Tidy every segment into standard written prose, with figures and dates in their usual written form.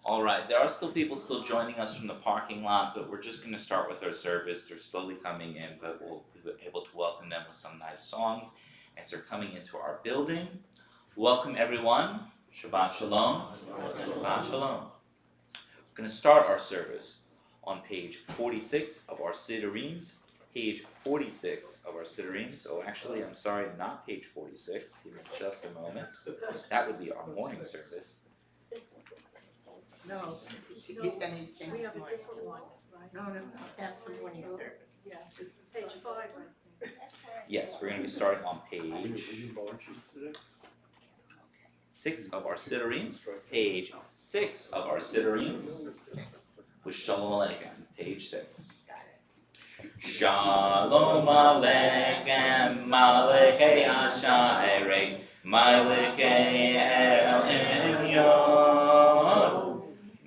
All right, there are still people still joining us from the parking lot, but we're just going to start with our service. They're slowly coming in, but we'll be able to welcome them with some nice songs as they're coming into our building. Welcome everyone. Shabbat Shalom. Shabbat Shalom. We're going to start our service on page 46 of our Siddurim. Page 46 of our Siddurim. So actually, I'm sorry, not page 46. Give me just a moment. That would be our morning service. No, We have a different one, right? No, that's the morning service. Yeah, page 5, I think. Yes, we're going to be starting on page 6 of our Siddurim. Page 6 of our Siddurim with Shalom Aleichem. Page 6. Shalom Aleichem, Malachei Asherei, Malachei El Elyon.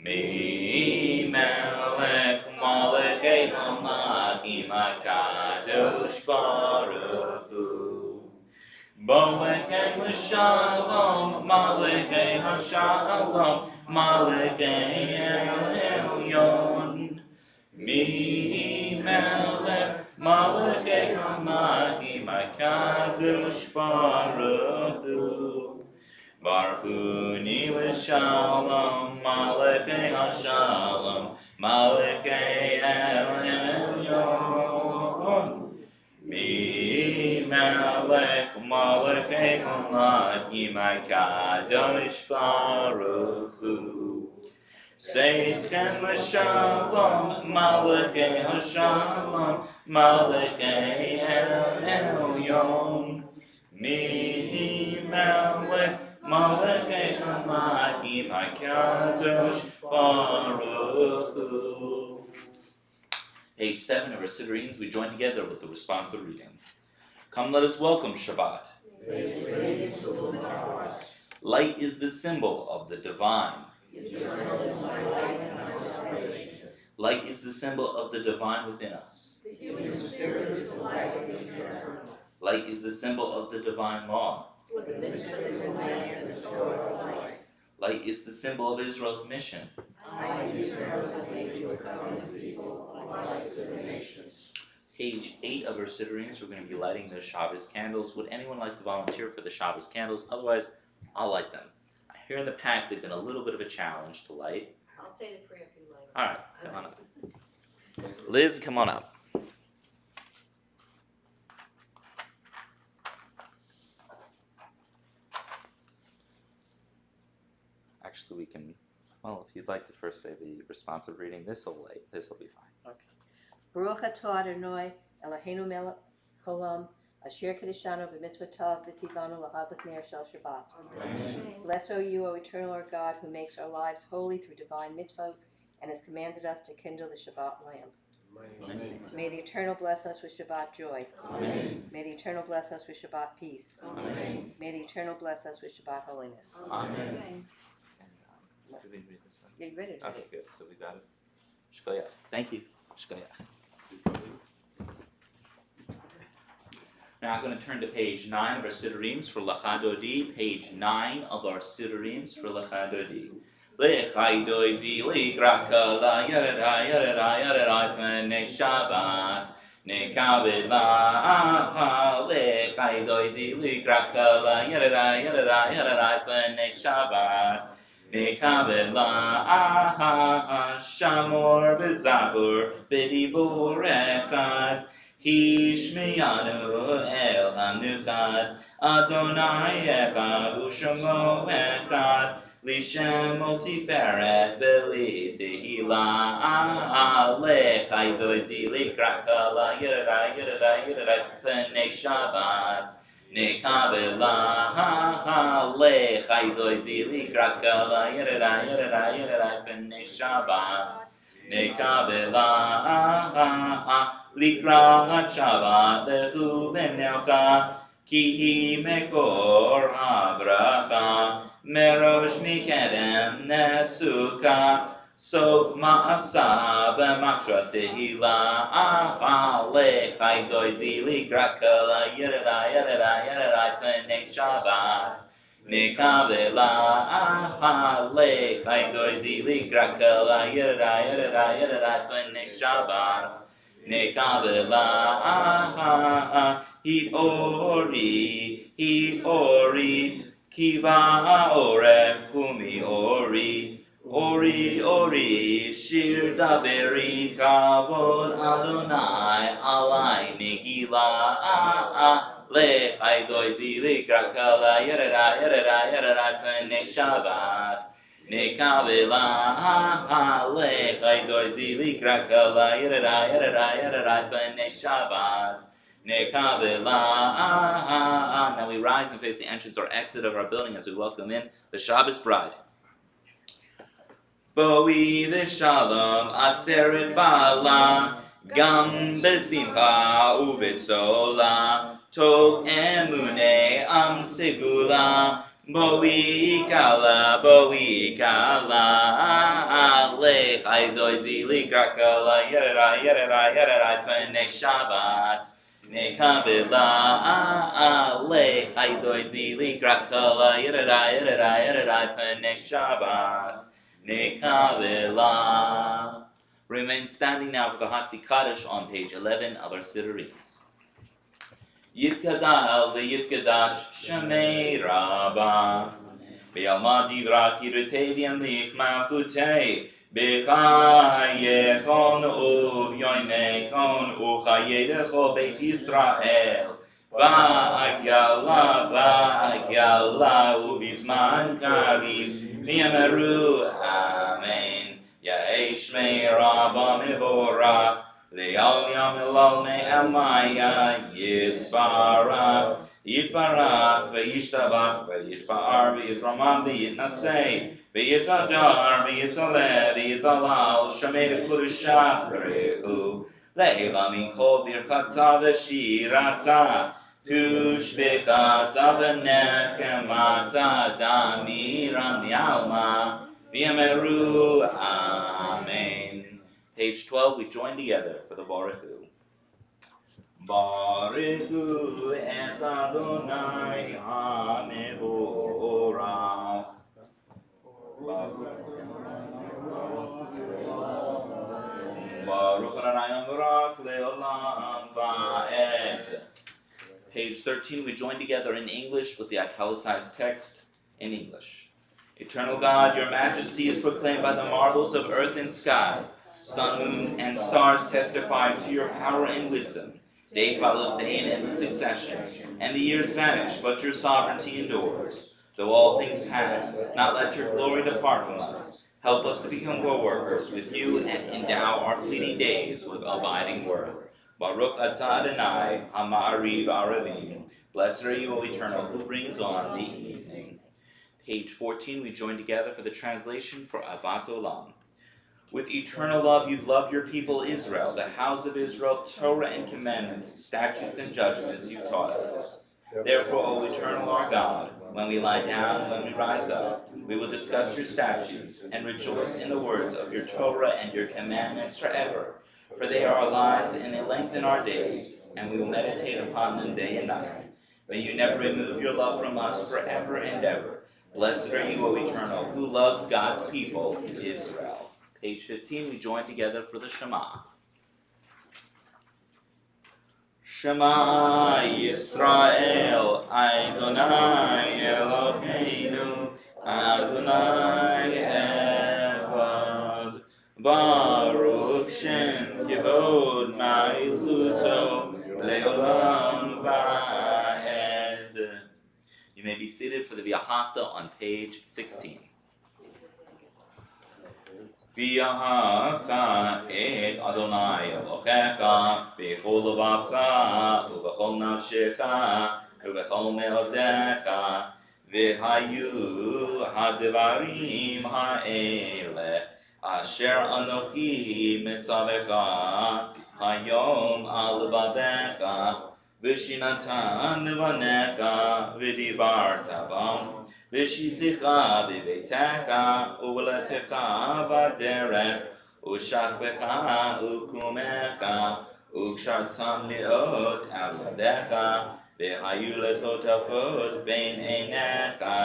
Mi Melech Malachei Hamachim HaKadosh Baruch Hu. Bolechem L'Shalom, Malachei HaShalom, Malachei El Elyon. Mi Melech Malachei Hamachim HaKadosh Baruch Hu. Baruchuni L'Shalom, Malachei HaShalom, Malachei El Elyon. Mi Melech Malachei Hamachim HaKadosh Baruch Hu. Seitchem L'Shalom, Malachei HaShalom, Malachei El Elyon. Mi Melech Malachei Hamachim HaKadosh Baruch Hu. Page 7 of our Siddurim, we join together with the responsive reading. Come, let us welcome Shabbat. Light is the symbol of the divine. Light is the symbol of the divine within us. Light is the symbol of the divine law. Light is the symbol of Israel's mission. Page 8 of our Siddurim, we're going to be lighting the Shabbos candles. Would anyone like to volunteer for the Shabbos candles? Otherwise, I'll light them. Here in the past, they've been a little bit of a challenge to light. I'll say the prayer if you like. All right, come on up. Liz, come on up. Actually, we can, well, if you'd like to first say the responsive reading, this will be fine. Okay. Baruch atah Adonai Eloheinu melech haolam asher kedeshanu b'mitzvotav v'tivanu lahadlik ner shel Shabbat. Amen. Bless, O you, O eternal our God, who makes our lives holy through divine mitzvot and has commanded us to kindle the Shabbat lamp. Amen. May the Eternal bless us with Shabbat joy. Amen. May the Eternal bless us with Shabbat peace. Amen. May the Eternal bless us with Shabbat holiness. Amen. Did we read this one? You read it? Okay, good. So we got it. Shkoyach. Thank you. Shkoyach. Now I'm going to turn to page 9 of our Siddurim for Lachadodi. Page 9 of our Siddurim for Lachadodi. Lechadodi likraka la yadada yadada yadada pene Shabbat. Nekabed la lechadodi likraka la yadada yadada yadada pene Shabbat. Nekabed la shamor b'zachur b'dibur echad. Hishmeyanu el hanuchad, Adonai echad u'shamo echad, Lishem tiferet b'li tehila, Lechaydoidi likraka la yirada p'nei Shabbat, Nekabel la Lechaydoidi likraka la yirada p'nei Shabbat, Nekabel la Likrat Shabbat lechu v'necha ki hi mekor habracha merosh mikedem nesuka sof ma'asa b'makra tehila lechaydoidi likraka la yedada p'nei Shabbat Nekavela ahale Chaydoi dili krakala Yadada B'nei Shabbat Nekavela Hi ori Kiva ore kumi ori shir daveri kavod Adonai alai nigila lech haidoi zili krakala yadada b'nei Shabbat nekavela lech haidoi zili krakala yadada b'nei Shabbat nekavela. Now we rise and face the entrance or exit of our building as we welcome in the Shabbos bride. Boi v'shalom atzeret ba'ala Gam b'simcha u'v'tzola Tov emunei am segula Boi kala Lech haidoi zili krakala Yadada b'nei Shabbat Nekavela Lech haidoi zili krakala Yadada b'nei Shabbat Nekavela. Remain standing now for the Hatzi Kaddish on page 11 of our Siddurees. Yitkadal v'yitkadash Shemei Rabba V'yalma divrach yirtei v'yamlich malchutei B'chayechon u'v'yoymechon u'chayedecho Beit Yisrael V'agala u'vizman karim V'yameru Amen Ya'esh mei Rabba mevorach Le'al yamilal me'amaya Yitzbarach v'yishtabach v'yishba'ar v'yitramam v'yitnasei v'yitadar v'yitaleh v'yitalal Shemei l'kudusha v'rechu Le'ela min kol birchata v'shirata Tushbechata v'nechemata damiran v'alma v'yameru Amen. Page 12, we join together for the Baruch Hu. Baruch Hu et Adonai HaMevorach. Baruch Adonai HaMevorach le'olam va'ed. Page 13, we join together in English with the italicized text in English. Eternal God, your majesty is proclaimed by the marvels of earth and sky. Sun, moon, and stars testify to your power and wisdom. Day follows day in endless succession, and the years vanish, but your sovereignty endures. Though all things pass, not let your glory depart from us. Help us to become co-workers with you and endow our fleeting days with abiding worth. Baruch atah Adonai, Ha'ma'ariv Aravim. Blessed are you, O Eternal, who brings on the evening. Page 14, we join together for the translation for Avat Olam. With eternal love you've loved your people Israel, the house of Israel, Torah and commandments, statutes and judgments you've taught us. Therefore, O eternal our God, when we lie down and when we rise up, we will discuss your statutes and rejoice in the words of your Torah and your commandments forever. For they are our lives and they lengthen our days, and we will meditate upon them day and night. May you never remove your love from us forever and ever. Blessed are you, O Eternal, who loves God's people, Israel. Page 15, we join together for the Shema. Shema Yisrael, Adonai Eloheinu, Adonai Echad. Baruch Shem Kivod Ma'ilchuto Le'olam Va'ed. You may be seated for the V'yahavta on page 16. V'yahavta et Adonai Elohecha b'chol levavecha u'b'chol nafshecha u'b'chol me'odecha v'hayu ha'devarim ha'eleh asher anochi mitzavecha hayom al levavecha v'shinatan levanecha v'divarta bam v'shiticha v'beitecha u'v'letecha v'derech u'shachbecha u'kumecha u'kshartam li'ot al yadecha v'hayu letotafot bein einecha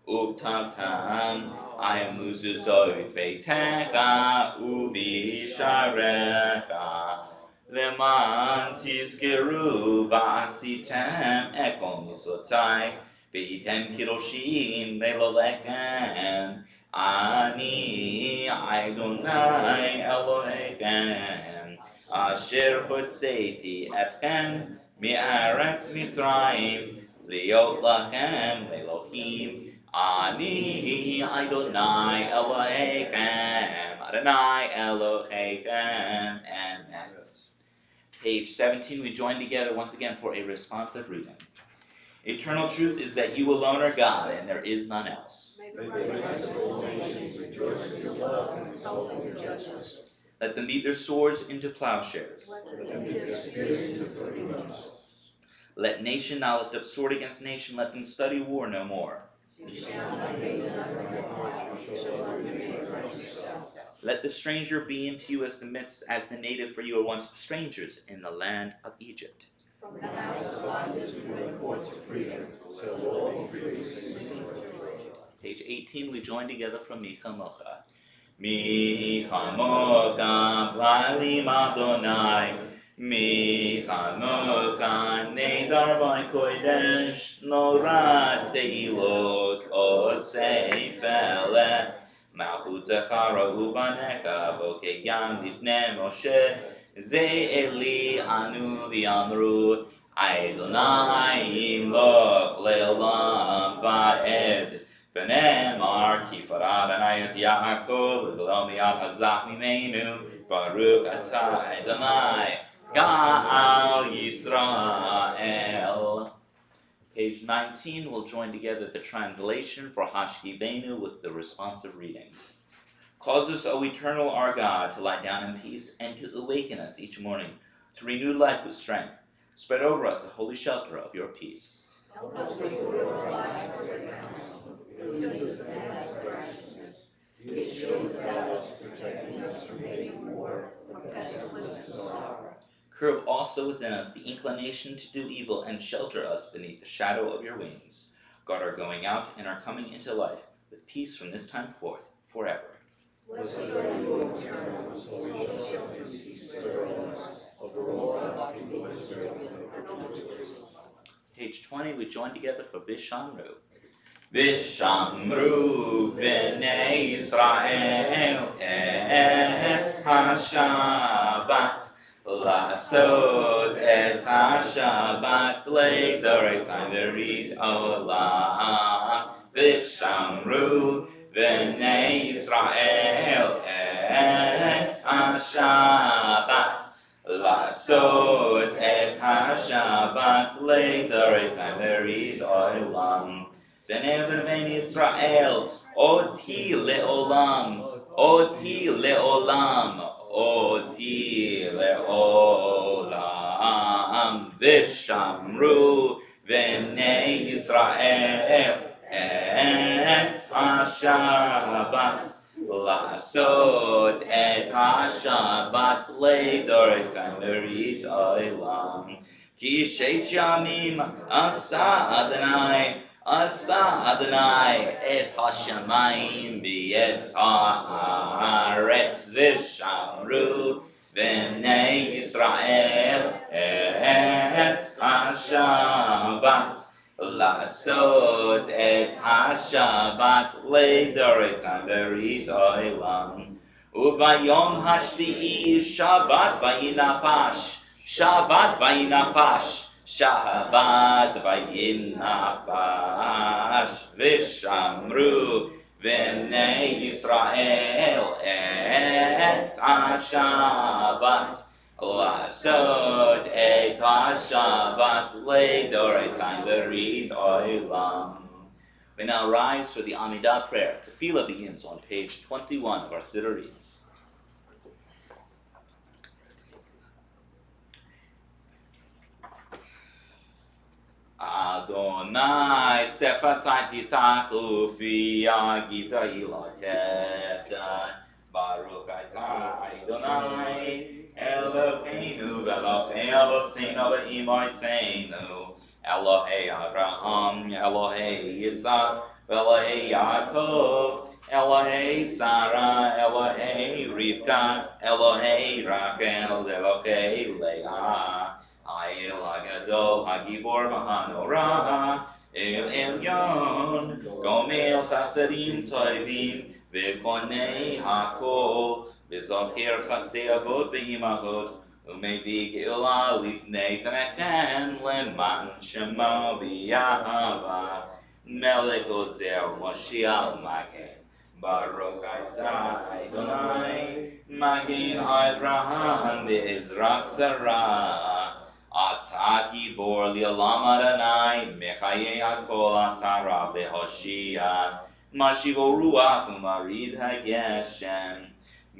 Uktatam, ayam muzuzot beitecha, uvisharecha, leman tizkeru v'asitem ekol mitzvotai, v'item kiroshim lelolechem, ani Adonai Elohechem, asher hotzeti etchem mi'aretz Mitzrayim, liot lachem lelohim, ani Adonai Elohechem, Adonai Elohechem, Amen. Page 17, we join together once again for a responsive reading. Eternal truth is that you alone are God, and there is none else. Let them beat their swords into plowshares. Let nation now lift up sword against nation, let them study war no more. Let the stranger be unto you as the native, for you are once strangers in the land of Egypt. From the house of bondage we went forth to freedom, so all freely sing joy. Page 18, we join together from Micha Mocha. Micha Mocha, Lalim Adonai, Micha Mocha, Nedar Kodesh, Nora Teilot, Osei Fele, Malchut Zechara Ubanecha, Bokeyam Lifnei Moshe, Ze Eli Anu V'Amru, Adonai Imloch Le'olam Va'ed, V'nemar ki farad anayot Yaakov, V'glo miyad hazach mimenu, Baruch atah Adonai, Ga'al Yisrael. Page 19, we'll join together the translation for Hashkivenu with the responsive reading. Cause us, O eternal our God, to lie down in peace and to awaken us each morning, to renew life with strength. Spread over us the holy shelter of your peace. Help us to rule our lives for the counsel. Lead us in paths of righteousness. Be a shield about us, protecting us from any war, from pestilence and sorrow. Curb also within us the inclination to do evil and shelter us beneath the shadow of your wings. Guard our going out and our coming into life with peace from this time forth, forever. Blessed are you, O eternal, so we shall shelter and peace over us, over all God's people Israel. Page 20, we join together for Vishamru. Vishamru v'nei Yisrael es ha-Shabbat, לעשות את השבת לדורותיים ברית עולם, ושמרו בני ישראל את השבת, לעשות את השבת לדורותיים ברית עולם. בני ישראל אותי לעולם, אותי לעולם, אותי לעולם, ושמרו בני ישראל את השבת, לעשות את השבת לדורותיים ברית עולם. כי 6 ימים עשה אדוני את השמיים ואת הארץ, ושמרו בני ישראל את השבת, לעשות את השבת לדורותיים ברית עולם. וביום השביעי שבת וינפש, שבת וינפש, שבת וינפש, ושמרו בני ישראל את השבת, לעשות את השבת לדורותיים ברית עולם. We now rise for the Amidah prayer. Tefillah begins on page 21 of our Siddur readings. Adonai sefatai titachu fi agita iloteta, Baruch atah Adonai Eloheinu v'Elohei avotzeinu v'imoiteinu, Elohei Abraham, Elohei Yitzhak, Elohei Yaakov, Elohei Sarah, Elohei Rivka, Elohei Rachel, Elohei Leah, Ha'el HaGadol, HaGibor v'Hanorah, El Elyon, Gomel Chasadim Toivim, V'konei HaKol, V'zocher Chasdei Avot V'imahot, U'mevig Ilah Lifnei Pnechem, Leman Shemo B'Yahava, Melech Ozer Moshiach Magen, Baruch Atah Adonai, Magen Avraham Be'ezrat Sarah, Atah Gibor Li'olam Adonai, Mechayei HaKol Atah Rabbe Hoshia, Mashivo Ruach Umarid HaGeshem,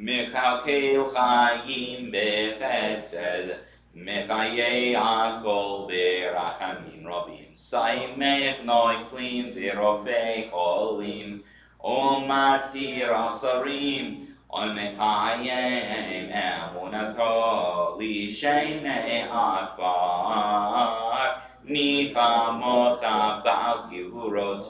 Mechalkel Chaim Bechesed, Mechayei HaKol Berachamim Rabim, Saimech Noiflim Berofei Cholim, Omatir Asarim, Omekayem Emunato Lishenei Afar, Micha Mocha Bal Gihurot,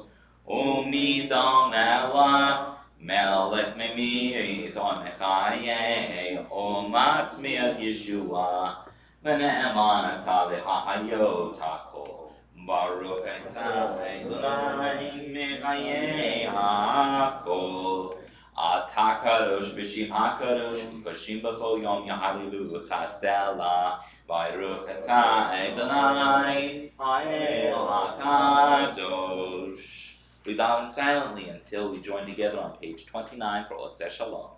Umidam Melach, Melech Memit, Omekayem, Omatmiat Yeshua, V'ne'eman atah v'ha'ayot hakol, Baruch atah Adonai mechayei hakol, Atah kadosh v'shim hakadosh, v'kashim b'chol yom yahalilu v'chasela, Baruch atah Adonai ha'el hakadosh. We daven silently until we join together on page 29 for Oseh Shalom.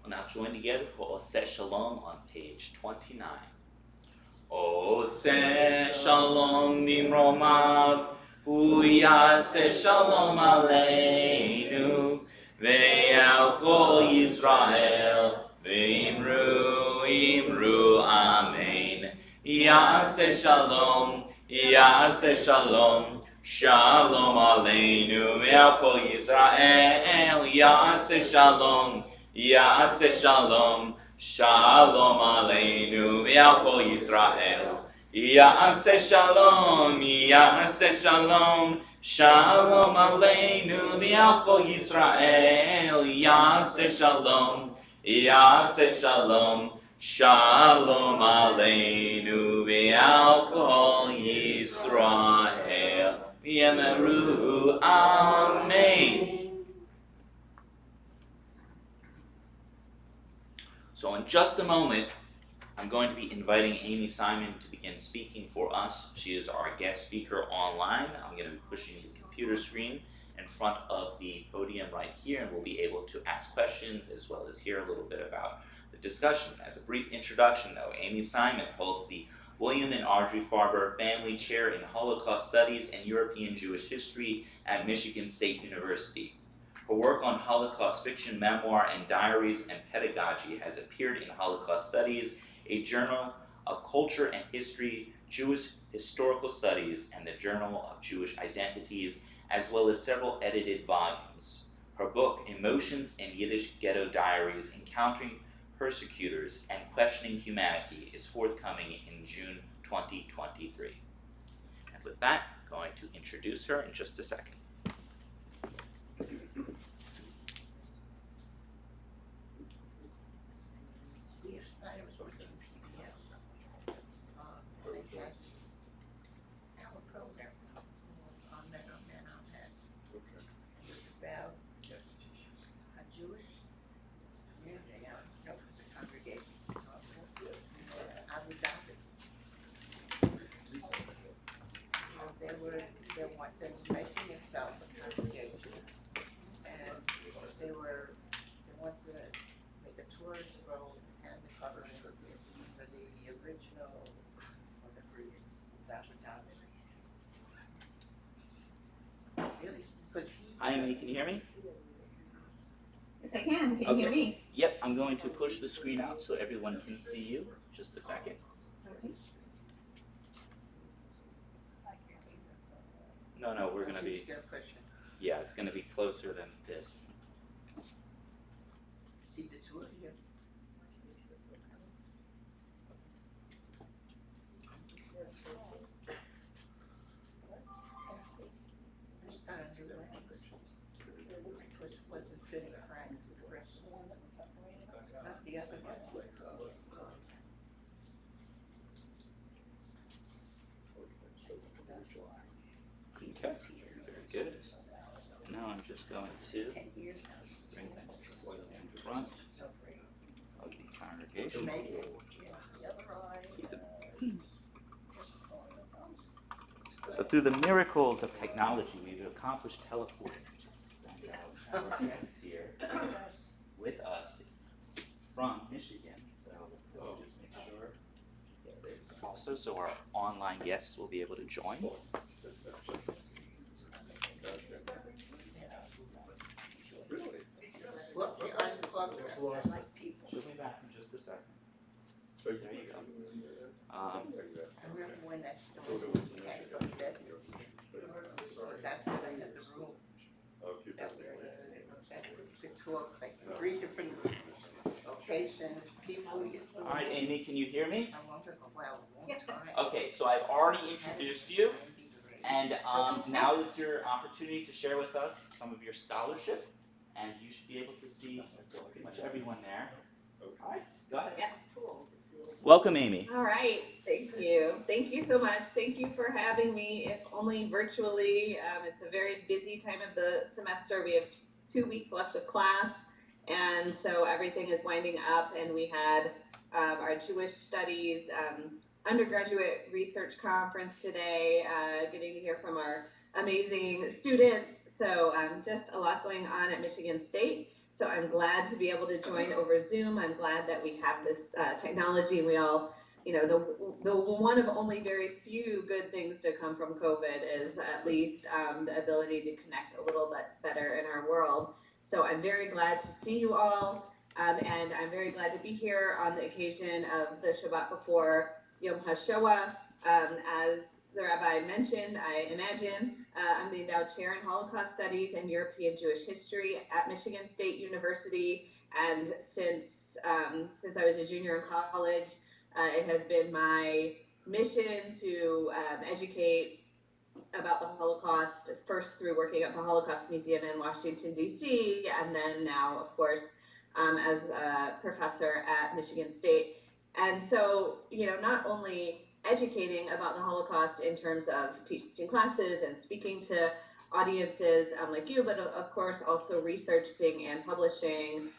We'll now join together for Oseh Shalom on page 29. Ose shalom mimromav, hu yaseh shalom aleinu, ve'al kol Yisrael, ve'imru imru amen. Yaseh shalom, shalom aleinu, ve'al kol Yisrael, yaseh shalom, shalom aleinu, ve'al kol Yisrael. Ya'aseh shalom, shalom aleinu, ve'al kol Yisrael. Ya'aseh shalom, shalom aleinu, ve'al kol Yisrael. V'yemeru, amen. So in just a moment, I'm going to be inviting Amy Simon to begin speaking for us. She is our guest speaker online. I'm going to be pushing the computer screen in front of the podium right here, and we'll be able to ask questions as well as hear a little bit about the discussion. As a brief introduction, though, Amy Simon holds the William and Audrey Farber Family Chair in Holocaust Studies and European Jewish History at Michigan State University. Her work on Holocaust fiction, memoir, and diaries and pedagogy has appeared in Holocaust Studies, a Journal of Culture and History, Jewish Historical Studies, and the Journal of Jewish Identities, as well as several edited volumes. Her book, Emotions in Yiddish Ghetto Diaries, Encountering Persecutors and Questioning Humanity, is forthcoming in June 2023. And with that, I'm going to introduce her in just a second. They making themselves a congregation, and they wanted to make a tourist road and the cover for the original really, Hi, Amy, can you hear me? Yes, I can. Can you hear me? Yep, I'm going to push the screen out so everyone can see you. Just a second. Okay. No, we're gonna be. Yeah, it's gonna be closer than this. See the two of you. Just got a new language. Wasn't fitting Frank. That's the other one. Okay, very good. Now I'm just going to bring that in front of the congregation. So through the miracles of technology, we've accomplished teleporting. And our guests here with us from Michigan. So we'll just make sure to get this also so our online guests will be able to join. She'll be back in just a second. There you go. I remember when that storm had to go to bed. That's when I had the room. That talk like 3 different locations, people. All right, Amy, can you hear me? I wanted to go out a long time. Okay, so I've already introduced you, and now is your opportunity to share with us some of your scholarship, and you should be able to see pretty much everyone there. All right, go ahead. Yes, cool. Welcome, Amy. All right. Thank you. Thank you so much. Thank you for having me, if only virtually. It's a very busy time of the semester. We have 2 weeks left of class, and so everything is winding up, and we had our Jewish Studies undergraduate research conference today, getting to hear from our amazing students. So just a lot going on at Michigan State. So I'm glad to be able to join over Zoom. I'm glad that we have this technology and we all you know, the one of only very few good things to come from COVID is at least the ability to connect a little bit better in our world. So I'm very glad to see you all, and I'm very glad to be here on the occasion of the Shabbat before Yom HaShoah. As the rabbi mentioned, I imagine I'm the endowed chair in Holocaust Studies and European Jewish History at Michigan State University, and since I was a junior in college, it has been my mission to educate about the Holocaust, first through working at the Holocaust Museum in Washington, D.C., and then now, of course, as a professor at Michigan State. And so, you know, not only educating about the Holocaust in terms of teaching classes and speaking to audiences like you, but of course also researching and publishing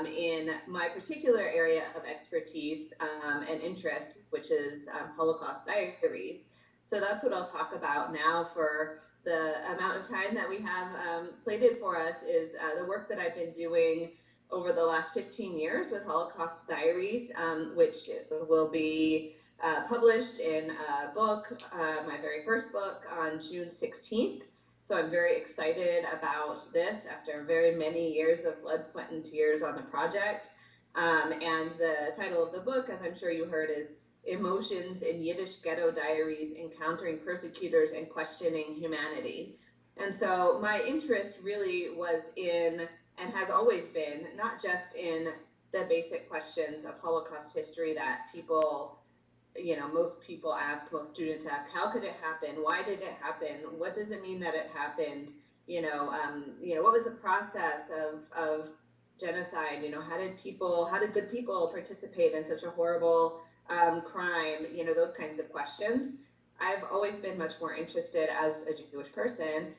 in my particular area of expertise and interest, which is Holocaust diaries. So that's what I'll talk about now for the amount of time that we have slated for us is the work that I've been doing over the last 15 years with Holocaust Diaries, which will be published in a book, my very first book, on June 16th. So I'm very excited about this after very many years of blood, sweat, and tears on the project. And the title of the book, as I'm sure you heard, is Emotions in Yiddish Ghetto Diaries, Encountering Persecutors and Questioning Humanity. And so my interest really was in, and has always been, not just in the basic questions of Holocaust history that people, you know, most people ask, most students ask, how could it happen? Why did it happen? What does it mean that it happened? You know, what was the process of genocide? You know, how did good people participate in such a horrible crime? You know, those kinds of questions. I've always been much more interested as a Jewish person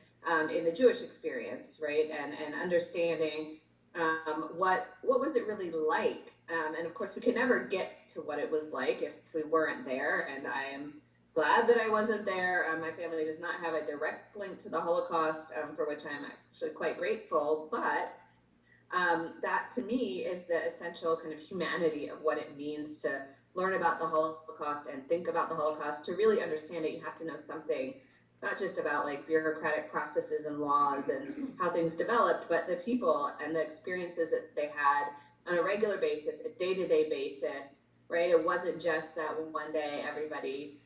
in the Jewish experience, right? And understanding what was it really like? And of course, we could never get to what it was like if we weren't there. And I am glad that I wasn't there. My family does not have a direct link to the Holocaust, for which I'm actually quite grateful. But that to me is the essential kind of humanity of what it means to learn about the Holocaust and think about the Holocaust. To really understand it, you have to know something, not just about like bureaucratic processes and laws and how things developed, but the people and the experiences that they had on a regular basis, a day-to-day basis, right? It wasn't just that one day everybody,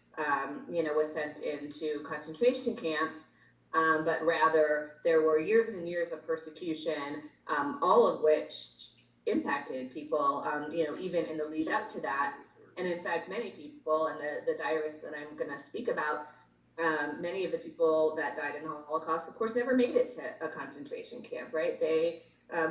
was sent into concentration camps, but rather there were years and years of persecution, all of which impacted people, even in the lead up to that. And in fact, many people, and the diarists that I'm going to speak about, many of the people that died in the Holocaust, of course, never made it to a concentration camp, right? They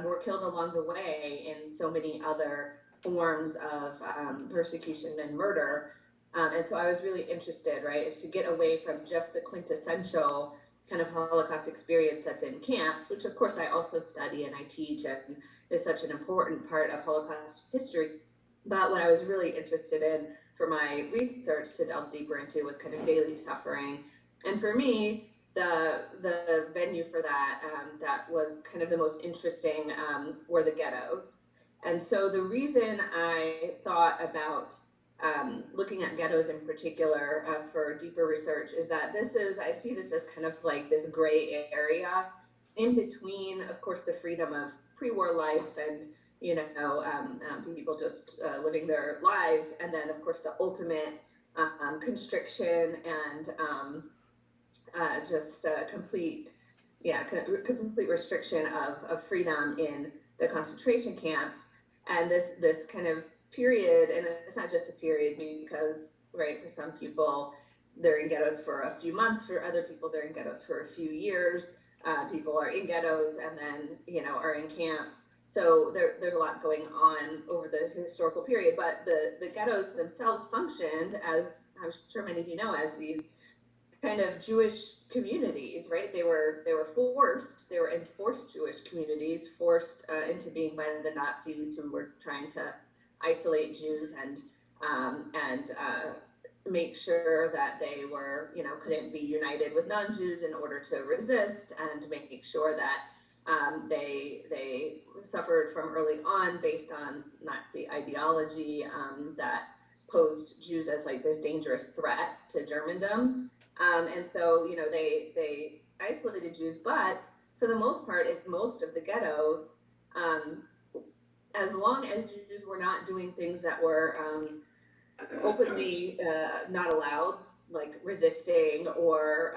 were killed along the way in so many other forms of persecution and murder. And so I was really interested, right, is to get away from just the quintessential kind of Holocaust experience that's in camps, which of course I also study and I teach and is such an important part of Holocaust history. But what I was really interested in for my research to delve deeper into was kind of daily suffering. And for me, the venue for that that was kind of the most interesting were the ghettos. And so the reason I thought about looking at ghettos in particular for deeper research is that I see this as kind of like this gray area in between, of course, the freedom of pre-war life and people just living their lives, and then of course the ultimate constriction and complete restriction of freedom in the concentration camps. And this kind of period, and it's not just a period because, right, for some people they're in ghettos for a few months, for other people they're in ghettos for a few years. People are in ghettos and then are in camps. So there's a lot going on over the historical period, but the ghettos themselves functioned, as I'm sure many of you know, as these kind of Jewish communities, right? They were enforced Jewish communities, forced into being by the Nazis, who were trying to isolate Jews and make sure that they were, couldn't be united with non-Jews in order to resist, and making sure that they suffered from early on based on Nazi ideology, that posed Jews as like this dangerous threat to Germandom. And so, you know, they isolated Jews, but for the most part, in most of the ghettos, as long as Jews were not doing things that were openly not allowed, like resisting or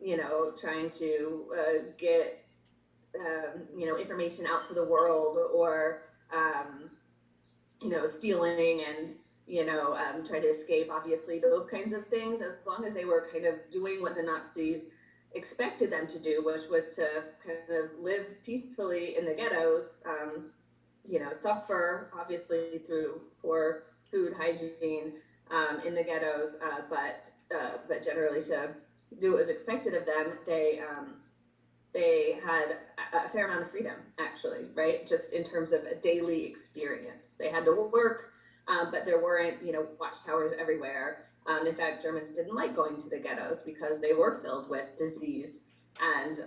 you know, trying to get you know, information out to the world, or you know, stealing and you know, trying to escape, obviously those kinds of things, as long as they were kind of doing what the Nazis expected them to do, which was to kind of live peacefully in the ghettos, you know, suffer obviously through poor food hygiene in the ghettos, but generally to do what was expected of them. They had a fair amount of freedom, actually, right? Just in terms of a daily experience. They had to work, but there weren't, you know, watchtowers everywhere. In fact, Germans didn't like going to the ghettos because they were filled with disease and,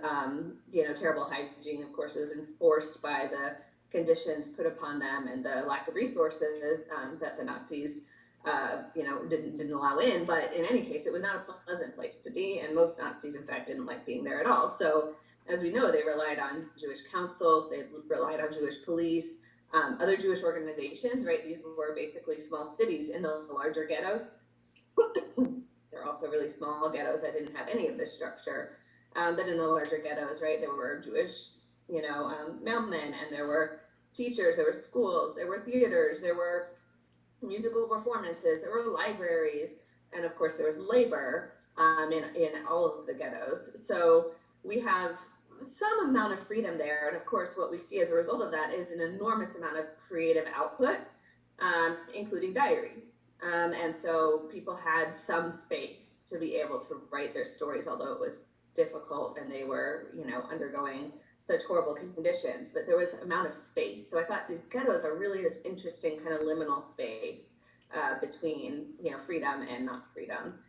you know, terrible hygiene. Of course, it was enforced by the conditions put upon them and the lack of resources that the Nazis, you know, didn't allow in. But in any case, it was not a pleasant place to be, and most Nazis, in fact, didn't like being there at all. So, as we know, they relied on Jewish councils, they relied on Jewish police, other Jewish organizations, right? These were basically small cities in the larger ghettos. There are also really small ghettos that didn't have any of this structure. But in the larger ghettos, right, there were Jewish, you know, mailmen, and there were teachers, there were schools, there were theaters, there were musical performances, there were libraries, and of course there was labor in all of the ghettos. So we have some amount of freedom there, and of course what we see as a result of that is an enormous amount of creative output, including diaries. And so people had some space to be able to write their stories, although it was difficult and they were, you know, undergoing such horrible conditions, but there was an amount of space. So I thought these ghettos are really this interesting kind of liminal space between, you know, freedom and not freedom.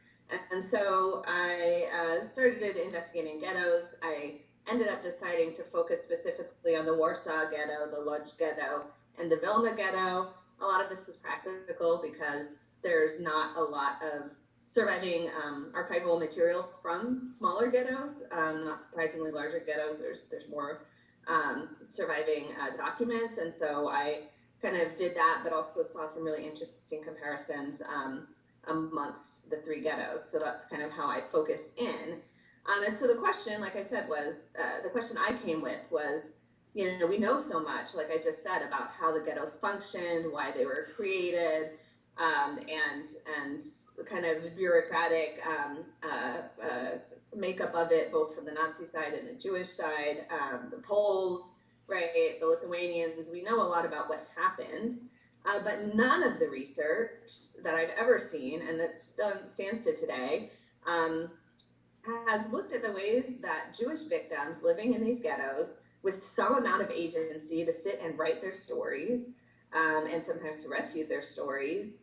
And so I started investigating ghettos. I ended up deciding to focus specifically on the Warsaw Ghetto, the Lodz Ghetto, and the Vilna Ghetto. A lot of this was practical because there's not a lot of surviving archival material from smaller ghettos. Not surprisingly, larger ghettos, there's more surviving documents, and so I kind of did that, but also saw some really interesting comparisons amongst the three ghettos. So that's kind of how I focused in. And so the question, like I said, was the question I came with was, you know, we know so much, like I just said, about how the ghettos functioned, why they were created, and the kind of bureaucratic makeup of it, both from the Nazi side and the Jewish side, the Poles, right, the Lithuanians. We know a lot about what happened, but none of the research that I've ever seen, and that still stands to today, has looked at the ways that Jewish victims living in these ghettos with some amount of agency to sit and write their stories, and sometimes to rescue their stories.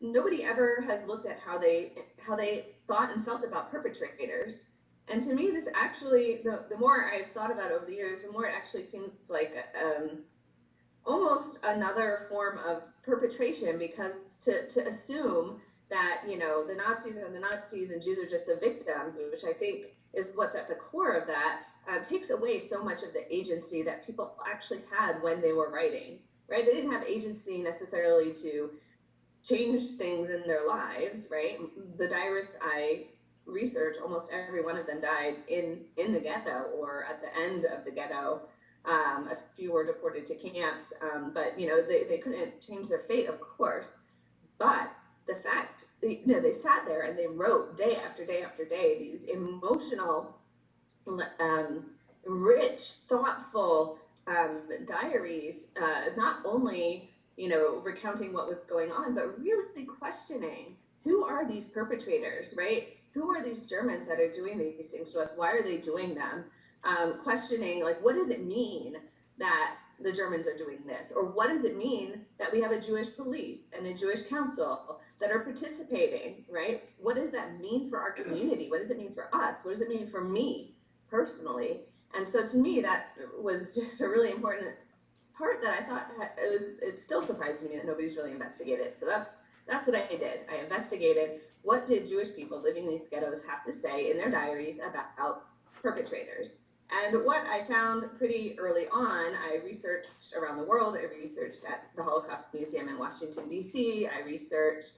Nobody ever has looked at how they thought and felt about perpetrators. And to me, this actually, the more I've thought about it over the years, the more it actually seems like almost another form of perpetration, because to assume that, you know, the Nazis and Jews are just the victims, which I think is what's at the core of that, takes away so much of the agency that people actually had when they were writing, right? They didn't have agency necessarily to change things in their lives, right? The diarists I research, almost every one of them died in the ghetto or at the end of the ghetto. A few were deported to camps, but, you know, they couldn't change their fate, of course. But the fact, you know, they sat there and they wrote day after day after day these emotional, rich, thoughtful diaries, not only, you know, recounting what was going on, but really questioning, who are these perpetrators, right? Who are these Germans that are doing these things to us? Why are they doing them? Questioning, like, what does it mean that the Germans are doing this? Or what does it mean that we have a Jewish police and a Jewish council that are participating, right? What does that mean for our community? What does it mean for us? What does it mean for me personally? And so to me, that was just a really important part that I thought it still surprised me that nobody's really investigated. So that's that's what I did. I investigated what did Jewish people living in these ghettos have to say in their diaries about perpetrators. And what I found pretty early on, I researched around the world. I researched at the Holocaust Museum in Washington, D.C. I researched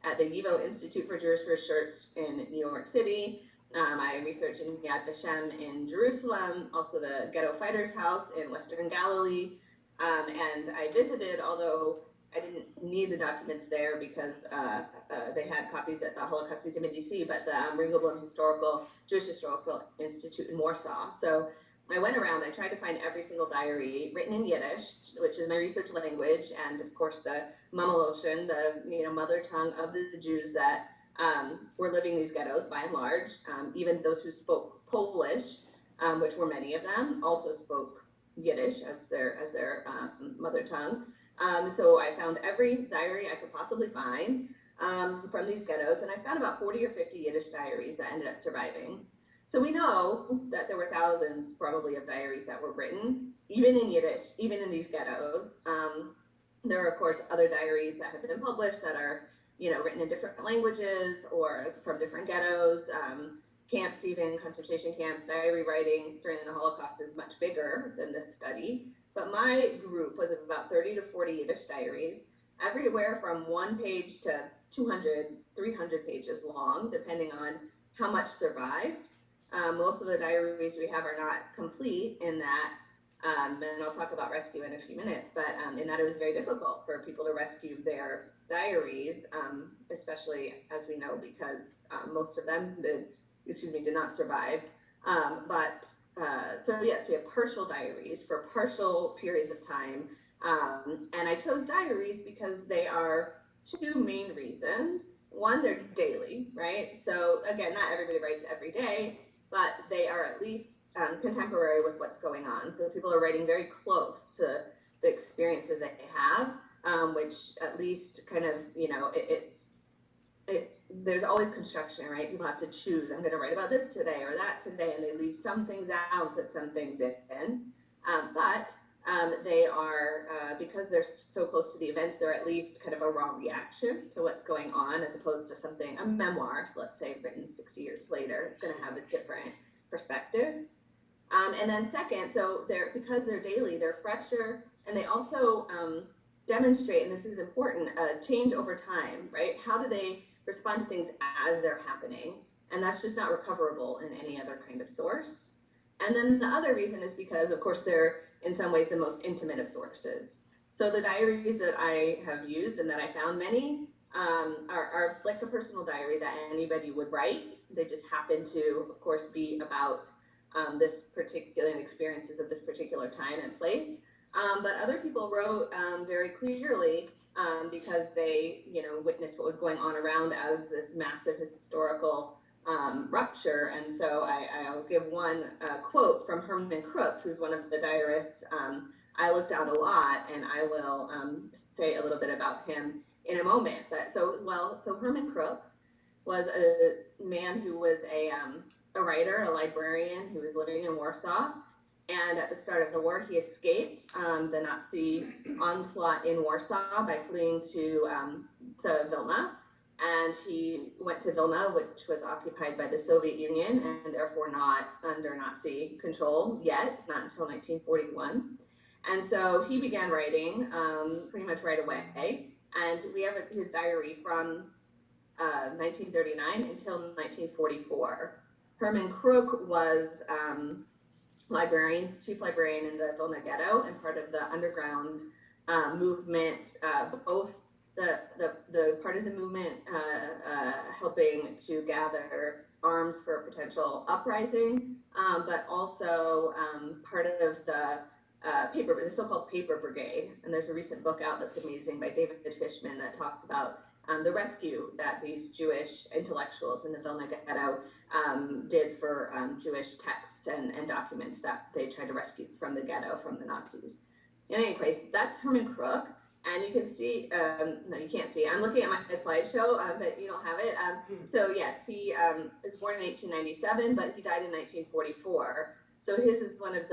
at the YIVO Institute for Jewish Research in New York City. I researched in Yad Vashem in Jerusalem, also the Ghetto Fighters House in Western Galilee. And I visited, although I didn't need the documents there because they had copies at the Holocaust Museum in DC, but the Ringelblum Jewish Historical Institute in Warsaw. So I went around, I tried to find every single diary written in Yiddish, which is my research language, and of course the Mamaloshon, the mother tongue of the Jews that were living in these ghettos by and large. Even those who spoke Polish, which were many of them, also spoke Yiddish as their mother tongue. So I found every diary I could possibly find from these ghettos, and I found about 40 or 50 Yiddish diaries that ended up surviving. So we know that there were thousands probably of diaries that were written, even in Yiddish, even in these ghettos. There are of course other diaries that have been published that are written in different languages or from different ghettos, camps, even concentration camps. Diary writing during the Holocaust is much bigger than this study. But my group was about 30 to 40 Yiddish diaries, everywhere from 1 page to 200, 300 pages long, depending on how much survived. Most of the diaries we have are not complete in that, and I'll talk about rescue in a few minutes, but in that it was very difficult for people to rescue their diaries, especially as we know, because most of them did not survive. So yes, we have partial diaries for partial periods of time. And I chose diaries because they are two main reasons. One, they're daily, right? So again, not everybody writes every day, but they are at least contemporary with what's going on. So people are writing very close to the experiences that they have, which at least kind of, there's always construction, right? People have to choose, I'm going to write about this today or that today, and they leave some things out, put some things in. But they are, because they're so close to the events, they're at least kind of a raw reaction to what's going on, as opposed to something, a memoir, so let's say written 60 years later, it's going to have a different perspective. And then second, so because they're daily, they're fresher, and they also demonstrate, and this is important, change over time, right? How do they respond to things as they're happening? And that's just not recoverable in any other kind of source. And then the other reason is because, of course, they're in some ways the most intimate of sources. So the diaries that I have used and that I found many are like a personal diary that anybody would write. They just happen to, of course, be about this particular experiences of this particular time and place. But other people wrote very clearly because they, witnessed what was going on around as this massive historical rupture. And so I'll give one quote from Herman Crook, who's one of the diarists I looked at a lot, and I will say a little bit about him in a moment. But so Herman Crook was a man who was a writer, a librarian who was living in Warsaw. And at the start of the war, he escaped the Nazi onslaught in Warsaw by fleeing to Vilna. And he went to Vilna, which was occupied by the Soviet Union and therefore not under Nazi control yet, not until 1941. And so he began writing pretty much right away. And we have his diary from 1939 until 1944. Herman Crook was chief librarian in the Vilna ghetto and part of the underground movement, both the partisan movement helping to gather arms for a potential uprising, but also part of the the so-called paper brigade. And there's a recent book out that's amazing by David Fishman that talks about the rescue that these Jewish intellectuals in the Vilna ghetto did for Jewish texts and documents that they tried to rescue from the ghetto from the Nazis. In any case, that's Herman Crook. And you can see, no, you can't see. I'm looking at my slideshow, but you don't have it. So yes, he was born in 1897, but he died in 1944. So his is one of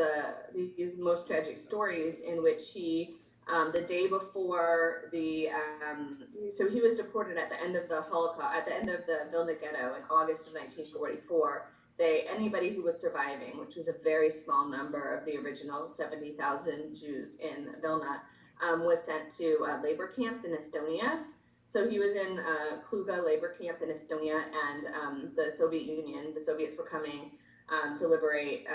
these most tragic stories in which he the day before so he was deported at the end of the Holocaust, at the end of the Vilna Ghetto in August of 1944. Anybody who was surviving, which was a very small number of the original 70,000 Jews in Vilna, was sent to labor camps in Estonia. So he was in Kluga labor camp in Estonia, and the Soviet Union, the Soviets were coming to liberate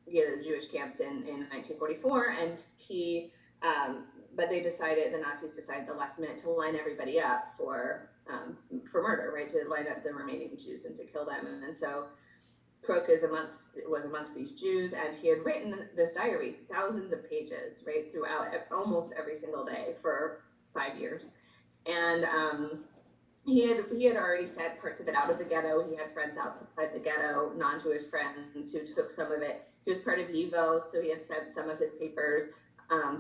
the Jewish camps in 1944, and but the Nazis decided at the last minute to line everybody up for murder, right? To line up the remaining Jews and to kill them, and so Crook was amongst these Jews, and he had written this diary, thousands of pages, right, throughout almost every single day for 5 years. And he had already sent parts of it out of the ghetto. He had friends outside the ghetto, non-Jewish friends who took some of it. He was part of YIVO, so he had sent some of his papers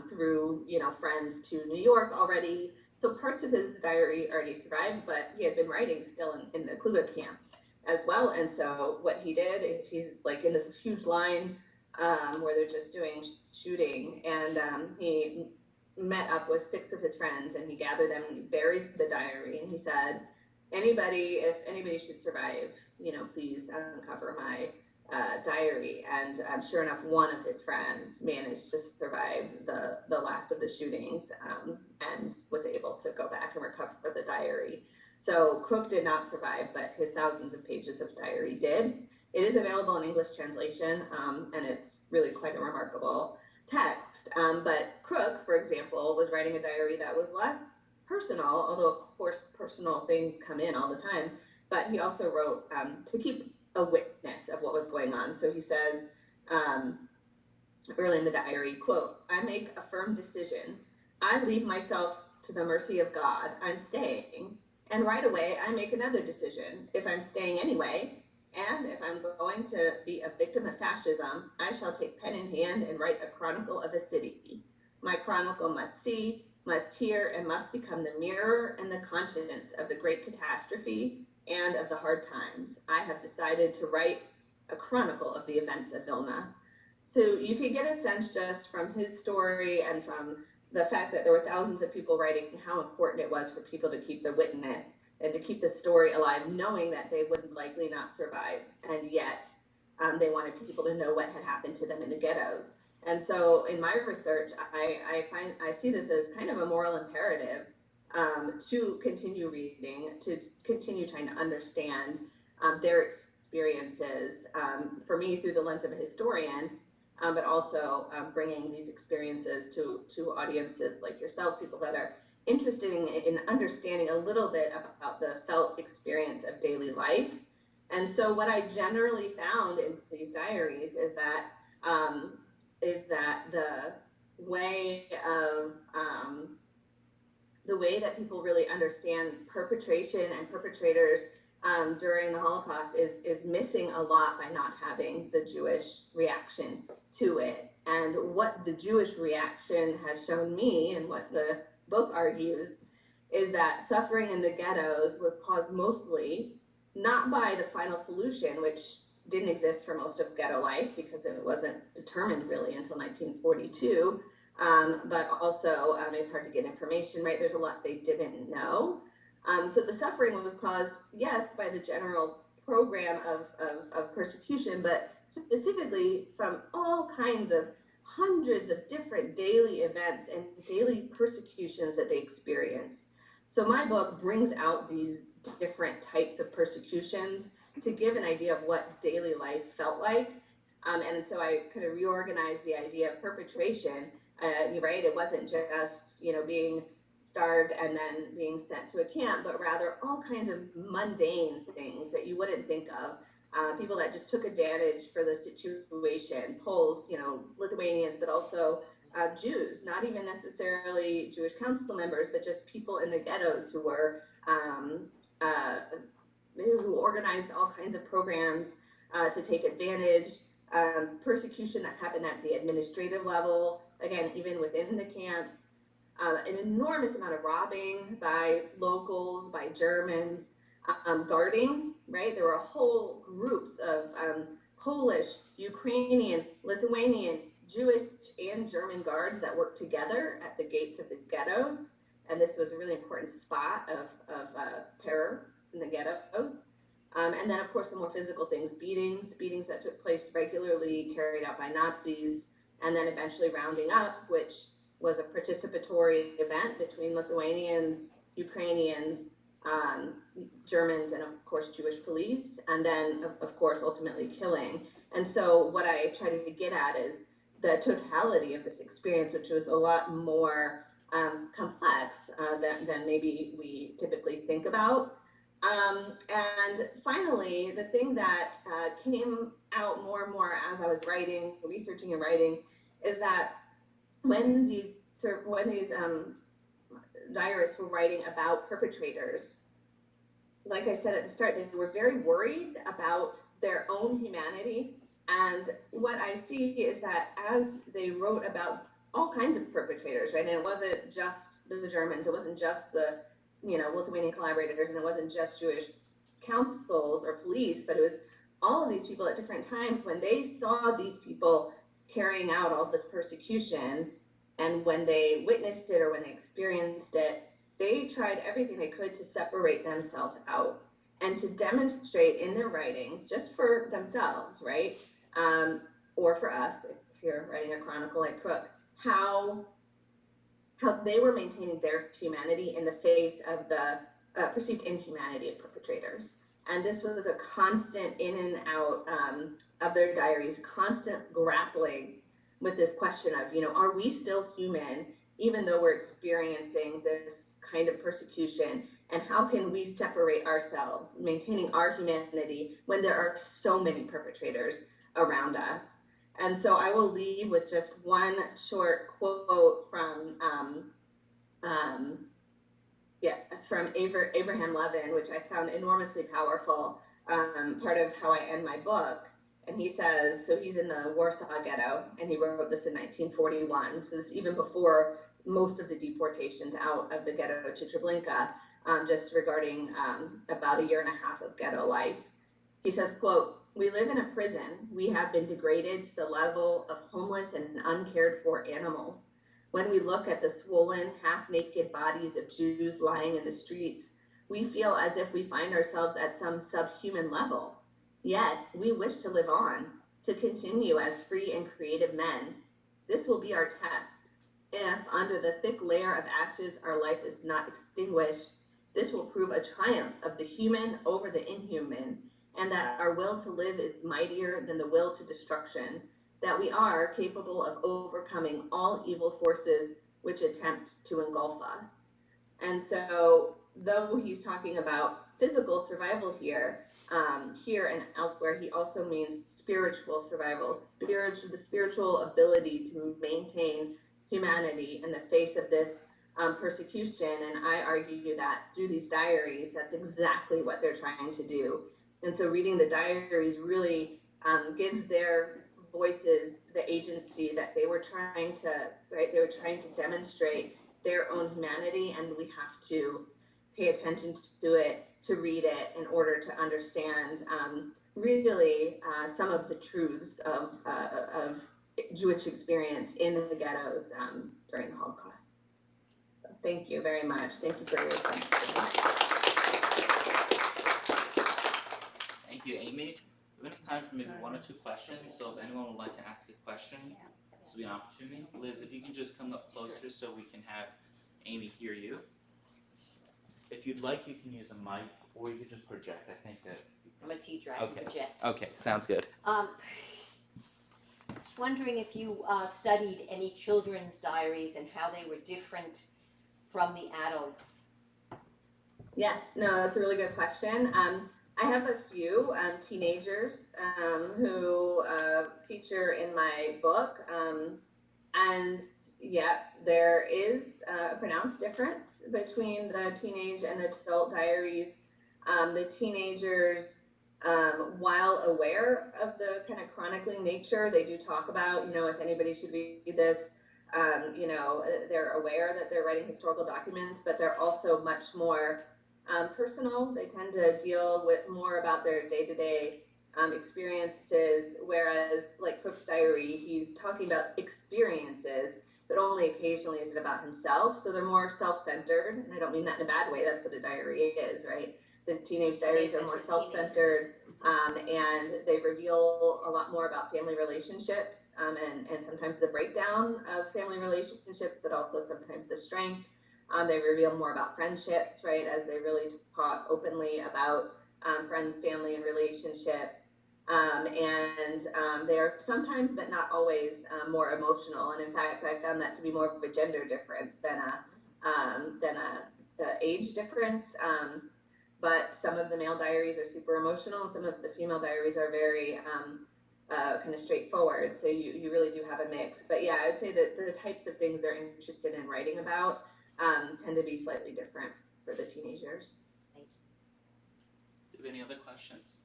through, friends to New York already. So parts of his diary already survived, but he had been writing still in the Kluga camp as well. And so what he did is he's like in this huge line where they're just doing shooting, and he met up with 6 of his friends, and he gathered them and he buried the diary, and he said, if anybody should survive, please uncover my diary. And sure enough, one of his friends managed to survive the last of the shootings and was able to go back and recover the diary. So Crook did not survive, but his thousands of pages of diary did. It is available in English translation, and it's really quite a remarkable text. But Crook, for example, was writing a diary that was less personal, although of course personal things come in all the time, but he also wrote to keep a witness of what was going on. So he says early in the diary, quote, "I make a firm decision. I leave myself to the mercy of God. I'm staying. And right away, I make another decision. If I'm staying anyway, and if I'm going to be a victim of fascism, I shall take pen in hand and write a chronicle of a city. My chronicle must see, must hear, and must become the mirror and the conscience of the great catastrophe and of the hard times. I have decided to write a chronicle of the events of Vilna." So you can get a sense just from his story and from the fact that there were thousands of people writing how important it was for people to keep the witness and to keep the story alive, knowing that they would likely not survive, and yet they wanted people to know what had happened to them in the ghettos. And so in my research, I see this as kind of a moral imperative to continue reading, to continue trying to understand their experiences, for me through the lens of a historian, but also bringing these experiences to audiences like yourself, people that are interested in understanding a little bit about the felt experience of daily life. And so what I generally found in these diaries is that the way that people really understand perpetration and perpetrators during the Holocaust is missing a lot by not having the Jewish reaction to it. And what the Jewish reaction has shown me, and what the book argues, is that suffering in the ghettos was caused mostly not by the final solution, which didn't exist for most of ghetto life because it wasn't determined really until 1942, but also it's hard to get information, right? There's a lot they didn't know. So the suffering was caused, yes, by the general program of persecution, but specifically from all kinds of hundreds of different daily events and daily persecutions that they experienced. So my book brings out these different types of persecutions to give an idea of what daily life felt like. And so I kind of reorganized the idea of perpetration, right? It wasn't just, being starved and then being sent to a camp, but rather all kinds of mundane things that you wouldn't think of. People that just took advantage for the situation, Poles, Lithuanians, but also Jews, not even necessarily Jewish council members, but just people in the ghettos who were, who organized all kinds of programs to take advantage, persecution that happened at the administrative level, again, even within the camps, an enormous amount of robbing by locals, by Germans, guarding, right? There were whole groups of Polish, Ukrainian, Lithuanian, Jewish and German guards that worked together at the gates of the ghettos. And this was a really important spot of terror in the ghettos. And then, of course, the more physical things, beatings that took place regularly, carried out by Nazis, and then eventually rounding up, which was a participatory event between Lithuanians, Ukrainians, Germans, and of course Jewish police, and then of course ultimately killing. And so what I try to get at is the totality of this experience, which was a lot more complex than maybe we typically think about. And finally, the thing that came out more and more as I was researching and writing, is that when these diarists were writing about perpetrators, like I said at the start, they were very worried about their own humanity. And what I see is that as they wrote about all kinds of perpetrators, right? And it wasn't just the Germans, it wasn't just the Lithuanian collaborators, and it wasn't just Jewish councils or police, but it was all of these people at different times when they saw these people carrying out all this persecution, and when they witnessed it or when they experienced it, they tried everything they could to separate themselves out and to demonstrate in their writings, just for themselves, right? Or for us, if you're writing a chronicle like Crook, how they were maintaining their humanity in the face of the perceived inhumanity of perpetrators. And this was a constant in and out of their diaries, constant grappling with this question of, are we still human even though we're experiencing this kind of persecution? And how can we separate ourselves, maintaining our humanity, when there are so many perpetrators around us? And so I will leave with just one short quote from from Abraham Levin, which I found enormously powerful, part of how I end my book. And he says, so he's in the Warsaw Ghetto, and he wrote this in 1941, so this is even before most of the deportations out of the ghetto to Treblinka, just regarding about a year and a half of ghetto life. He says, quote, "We live in a prison. We have been degraded to the level of homeless and uncared for animals. When we look at the swollen, half-naked bodies of Jews lying in the streets, we feel as if we find ourselves at some subhuman level. Yet, we wish to live on, to continue as free and creative men. This will be our test. If, under the thick layer of ashes, our life is not extinguished, this will prove a triumph of the human over the inhuman, and that our will to live is mightier than the will to destruction, that we are capable of overcoming all evil forces which attempt to engulf us." And so, though he's talking about physical survival here and elsewhere, he also means spiritual survival, the spiritual ability to maintain humanity in the face of this persecution. And I argue that through these diaries, that's exactly what they're trying to do. And so reading the diaries really gives their voices the agency that they were trying to, right? They were trying to demonstrate their own humanity, and we have to pay attention to it, to read it, in order to understand really some of the truths of Jewish experience in the ghettos during the Holocaust. So thank you very much. Thank you for your attention. Thank you, Amy. We have time for maybe one or two questions, so if anyone would like to ask a question, this will be an opportunity. Liz, if you can just come up closer so we can have Amy hear you. If you'd like, you can use a mic, or you can just project. I think that... I'm a teacher, I can project. Okay, sounds good. Just wondering if you studied any children's diaries and how they were different from the adults. Yes, no, that's a really good question. I have a few teenagers who feature in my book, and yes, there is a pronounced difference between the teenage and adult diaries. The teenagers, while aware of the kind of chronicling nature, they do talk about, if anybody should read this, they're aware that they're writing historical documents, but they're also much more personal. They tend to deal with more about their day-to-day experiences, whereas like Cook's Diary, he's talking about experiences, but only occasionally is it about himself. So they're more self-centered, and I don't mean that in a bad way. That's what a diary is, right? The teenage diaries are more self-centered, and they reveal a lot more about family relationships, and sometimes the breakdown of family relationships, but also sometimes the strength. They reveal more about friendships, right, as they really talk openly about friends, family, and relationships. They are sometimes, but not always, more emotional. And in fact, I found that to be more of a gender difference than a age difference. But some of the male diaries are super emotional, and some of the female diaries are very kind of straightforward. So you really do have a mix. But yeah, I would say that the types of things they're interested in writing about tend to be slightly different for the teenagers. Do you have any other questions?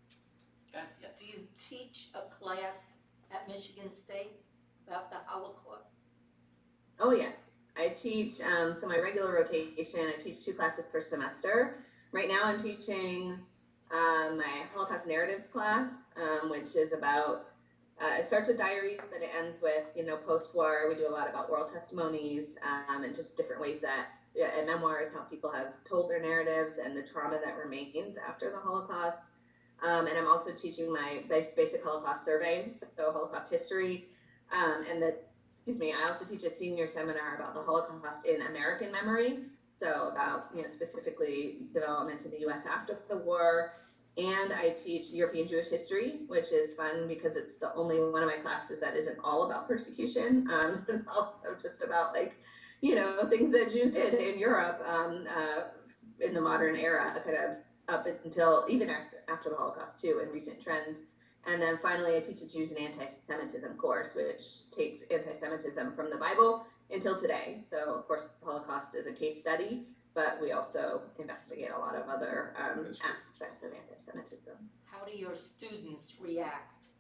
Yeah, yes. Do you teach a class at Michigan State about the Holocaust? Oh yes, I teach, so my regular rotation, I teach 2 classes per semester. Right now I'm teaching my Holocaust narratives class, which is about, it starts with diaries, but it ends with, post-war. We do a lot about oral testimonies, and just different ways that, and memoirs, how people have told their narratives and the trauma that remains after the Holocaust. And I'm also teaching my basic Holocaust survey, so Holocaust history, I also teach a senior seminar about the Holocaust in American memory. So about, specifically developments in the US after the war. And I teach European Jewish history, which is fun because it's the only one of my classes that isn't all about persecution. It's also just about things that Jews did in Europe in the modern era, kind of up until even after the Holocaust too, and recent trends. And then finally, I teach a Jews and anti-Semitism course, which takes anti-Semitism from the Bible until today. So, of course, the Holocaust is a case study, but we also investigate a lot of other aspects of anti-Semitism. How do your students react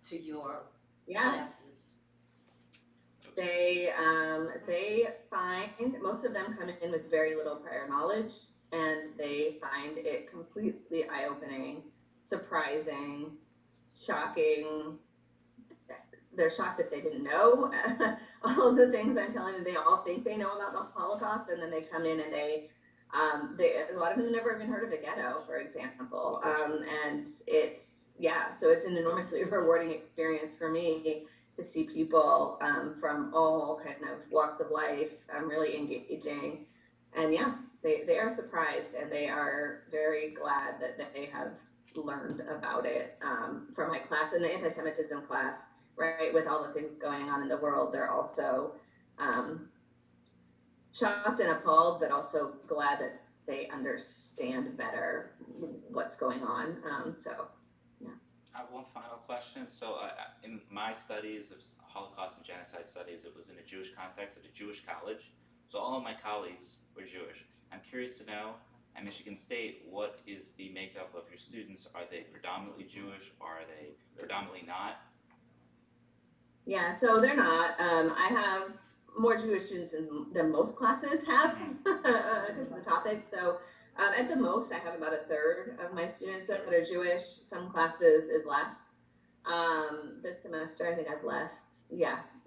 to your classes? They find, most of them come in with very little prior knowledge, and they find it completely eye-opening, surprising, shocking. They're shocked that they didn't know all of the things I'm telling them. They all think they know about the Holocaust, and then they come in and they a lot of them have never even heard of the ghetto, for example. And so it's an enormously rewarding experience for me to see people from all kind of walks of life really engaging. And they are surprised, and they are very glad that they have learned about it from my class. And the anti-Semitism class, right, with all the things going on in the world, they're also shocked and appalled, but also glad that they understand better what's going on. I have one final question. So in my studies of Holocaust and genocide studies, it was in a Jewish context at a Jewish college. So all of my colleagues were Jewish. I'm curious to know, at Michigan State, what is the makeup of your students? Are they predominantly Jewish, or are they predominantly not? Yeah, so they're not. I have more Jewish students than most classes have because of the topic. So at the most, I have about a third of my students that are Jewish. Some classes is less. This semester, I think I've less,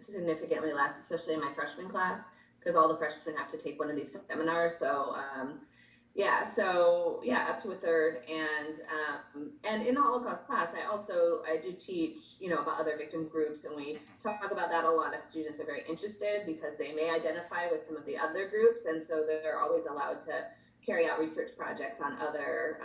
significantly less, especially in my freshman class, because all the freshmen have to take one of these seminars. So up to a third. And in the Holocaust class, I do teach, about other victim groups, and we talk about that. A lot of students are very interested because they may identify with some of the other groups, and so they're always allowed to carry out research projects on other,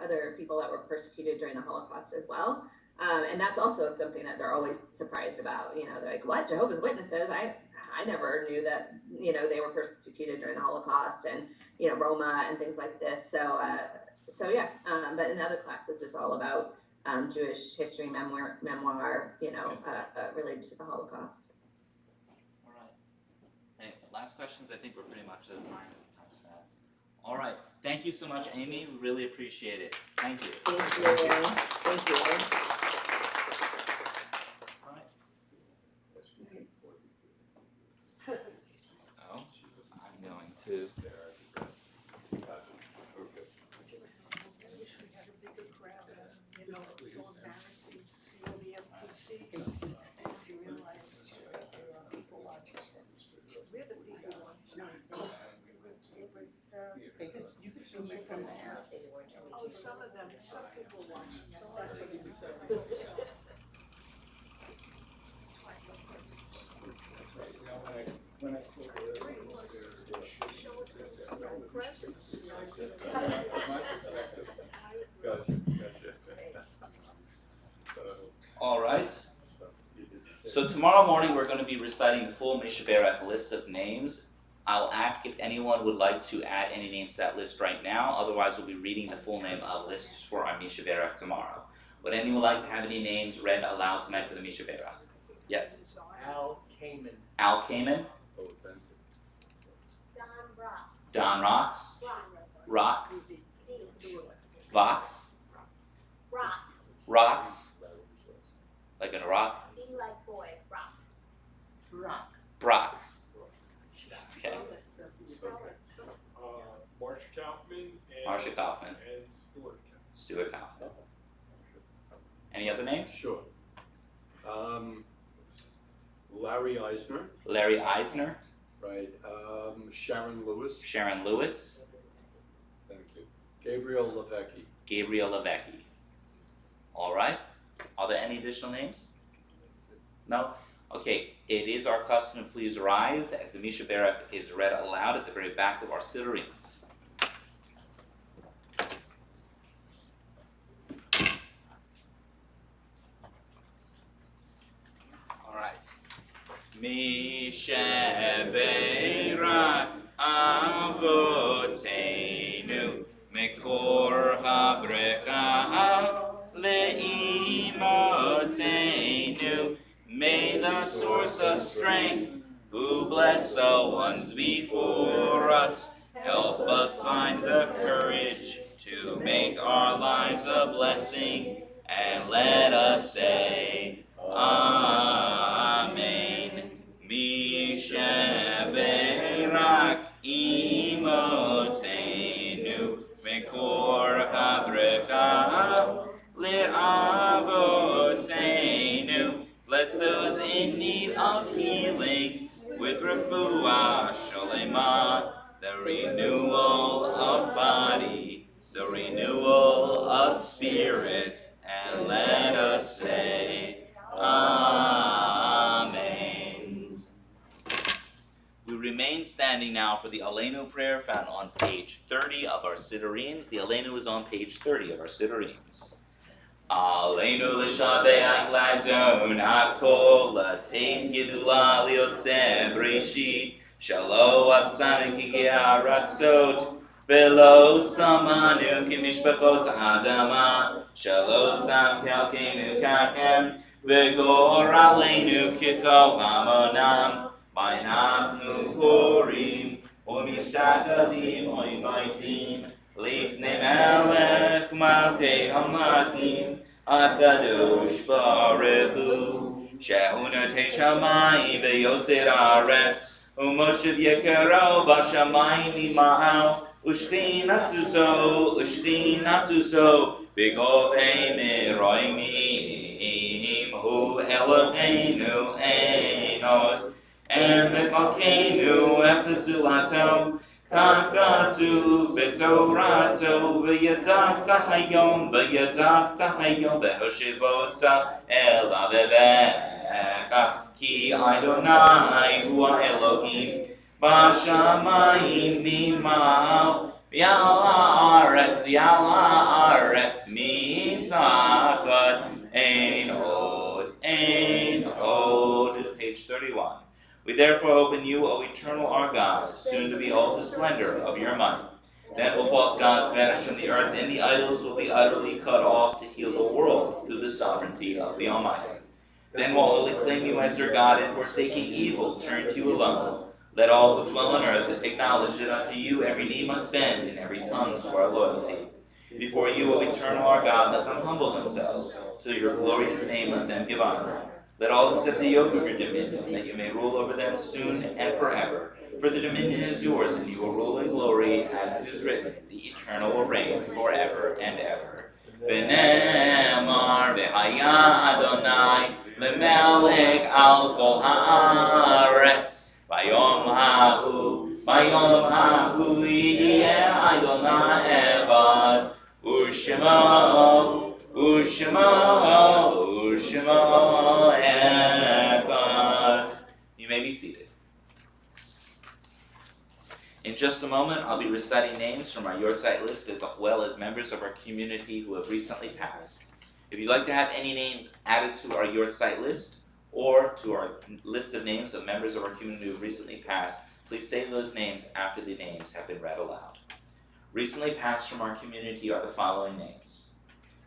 other people that were persecuted during the Holocaust as well. And that's also something that they're always surprised about. They're like, "What? Jehovah's Witnesses? I never knew that, they were persecuted during the Holocaust, and, Roma and things like this." But in other classes, it's all about Jewish history, memoir, related to the Holocaust. All right. Hey, last questions. I think we're pretty much at the time span. All right. Thank you so much, Amy. We really appreciate it. Thank you. Thank you. All right. So, I'm going to. I wish we had a bigger crowd. some of them, some people watch. When I All right. So tomorrow morning we're going to be reciting the full Misha Berach list of names. I'll ask if anyone would like to add any names to that list right now. Otherwise, we'll be reading the full name of lists for our Misha Berach tomorrow. Would anyone like to have any names read aloud tonight for the Misha Berach? Yes. Al Kamen. Al Kamen. Don Rocks. Rocks. Vox. Rocks. Like in a rock. Brox. Okay. Marsha Kaufman and Marsha Kaufman. and Stuart Kaufman. Any other names? Sure. Larry Eisner, Larry Eisner. right? Sharon Lewis, Sharon Lewis. thank you. Gabriel Levesque. Gabriel Levesque. All right. Are there any additional names? No? Okay. It is our custom to please rise as the Misha Berach is read aloud at the very back of our siddureens. All right. Misha Berach Avotenu Mekor HaBrecha Le'imotenu. May the source of strength, who bless the ones before us, help us find the courage to make our lives a blessing, and let us say, Amen. Misha Berach Imotenu Mekor HaBrecha Le'avotenu. Bless those in need of healing with refuah sholema, the renewal of body, the renewal of spirit, and let us say, Amen. We remain standing now for the Aleinu prayer found on page 30 of our siddureens. The Aleinu is on page 30 of our siddureens. Aleinu l'shabeach l'adon hakol l'tein gedula liyotzeh breshit shalo atzanik higia ratzot velo samanu kimishpachot adama shalo sam kelkenu kachem v'gor aleinu kicho hamonam v'nachnu korim u'mishtachavim u'maitim lifnei melech malchei hamlachim Akadosh Baruch Hu Shehu Notei Shamayim V'Yoser Haaretz U'Moshev Yekaro B'Shamayim Ima'al U'Shchinatu Zo B'Govei Meroimim Hu Eloheinu Ein Od Emet Malkeinu Efesu Lato Kakatu betorato v'yadata hayom v'hoshivota el avevecha ki Adonai hu Elohim b'shamayim mimal ya'aretz mitachat ein od. Page 31. We therefore open you, O eternal our God, soon to behold the splendor of your might. Then will false gods vanish from the earth, and the idols will be utterly cut off to heal the world through the sovereignty of the Almighty. Then will all acclaim you as their God, and forsaking evil, turn to you alone. Let all who dwell on earth acknowledge that unto you every knee must bend, and every tongue swear loyalty. Before you, O eternal our God, let them humble themselves. To your glorious name let them give honor. Let all accept the yoke of your dominion, that you may rule over them soon and forever. For the dominion is yours, and you will rule in glory, as it is written, the eternal will reign forever and ever. V'nemar v'haya Adonai l'melech al kol haaretz. Vayom ha'u yihyeh Adonai echad. Ushema, Ushema, Ushema, Echad. You may be seated. In just a moment, I'll be reciting names from our Yortzeit list as well as members of our community who have recently passed. If you'd like to have any names added to our Yortzeit list or to our list of names of members of our community who have recently passed, please say those names after the names have been read aloud. Recently passed from our community are the following names: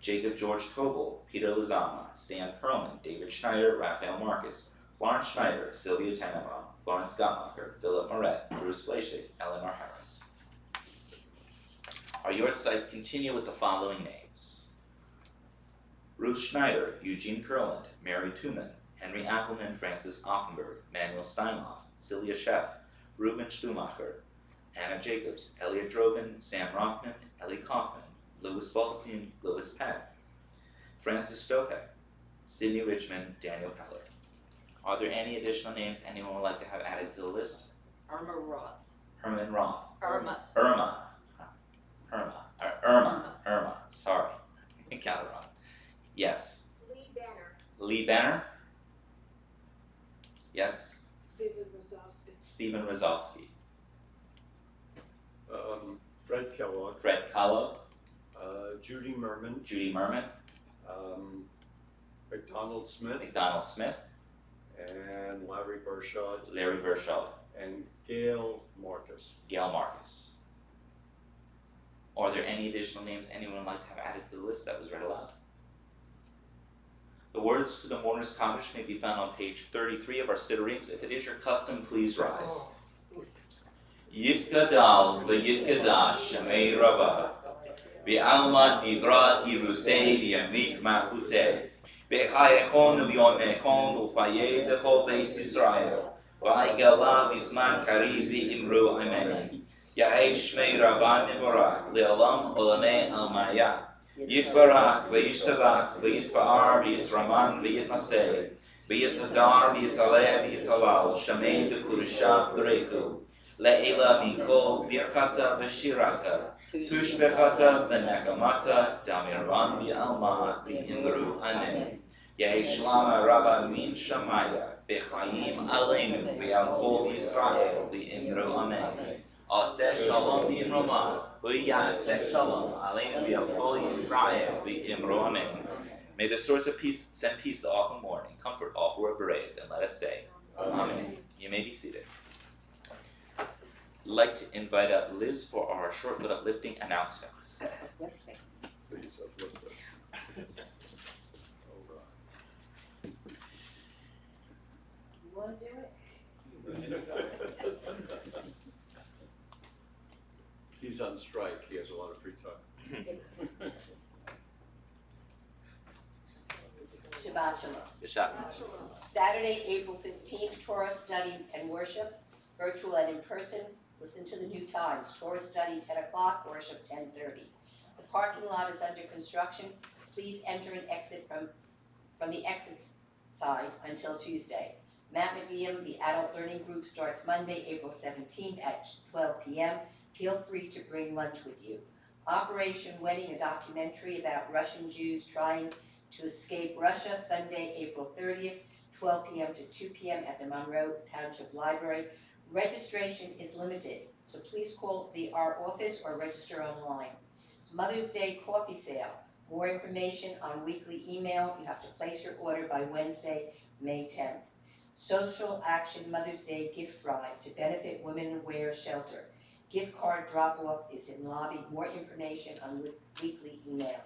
Jacob George Tobel, Peter Lizama, Stan Perlman, David Schneider, Raphael Marcus, Lawrence Schneider, Sylvia Tannenbaum, Florence Gottmacher, Philip Moret, Bruce Fleischig, Eleanor Harris. Our Yortzeits continue with the following names: Ruth Schneider, Eugene Kurland, Mary Tuman, Henry Appelman, Francis Offenberg, Manuel Steinhoff, Celia Sheff, Ruben Stumacher, Anna Jacobs, Elliot Drobin, Sam Rothman, Ellie Kaufman, Louis Balstein, Louis Peck, Francis Stopek, Sidney Richmond, Daniel Peller. Are there any additional names anyone would like to have added to the list? Irma Roth. Herman Roth. Irma. Irma. Sorry, I got it wrong. Yes. Lee Benner. Lee Benner. Yes. Stephen Rosowski. Stephen Rozovsky. Fred Kellogg, Fred Kahlo. Judy Merman, Judy Merman. McDonald Smith, McDonald Smith. and Larry Burchard, Larry Burchard. and Gail Marcus. Gail Marcus. Are there any additional names anyone would like to have added to the list that was read aloud? The words to the mourner's Kaddish may be found on page 33 of our Sidurims. If it is your custom, please rise. Yitgadal v'yitgadash shemei Rabbah v'alma divra hirutei v'yamlik machutei v'chayechon v'yomechon u'fayei d'chol beis Yisrael v'aygala v'zman kariv v'imru amen Yahei shmei Rabbah mevorach le'olam olamei almaya Yitbarach v'yishtabach v'yitba'ar v'yitraman v'yitnaseh v'yithadar v'yitaleh v'yitalal shemei d'kurusha b'reichu Le'ela mikol birchata v'shirata tushbechata v'nekamata damirban v'alma v'imru amen Yehi shlama rabba min shamaya v'chayim aleinu v'al kol Yisrael v'imru amen Aseh shalom min romah v'yaseh shalom aleinu v'al kol Yisrael v'imru amen. May the source of peace send peace to all who mourn and comfort all who are bereaved, and let us say, Amen. You may be seated. I'd like to invite up Liz for our short but uplifting announcements. Please uplift us. You wanna do it? He's on strike, he has a lot of free time. Shabbat Shalom. Bishop. Saturday, April 15th, Torah study and worship, virtual and in person. Listen to the new times. Torah study 10 o'clock, worship 10:30. The parking lot is under construction. Please enter and exit from the exit side until Tuesday. Matt-Medium, the adult learning group, starts Monday, April 17th at 12 p.m. Feel free to bring lunch with you. Operation Wedding, a documentary about Russian Jews trying to escape Russia, Sunday, April 30th, 12 p.m. to 2 p.m. at the Monroe Township Library. Registration is limited, so please call our office or register online. Mother's Day coffee sale. More information on weekly email. You have to place your order by Wednesday, May 10th. Social Action Mother's Day gift drive to benefit Women Wear Shelter. Gift card drop-off is in lobby. More information on weekly email.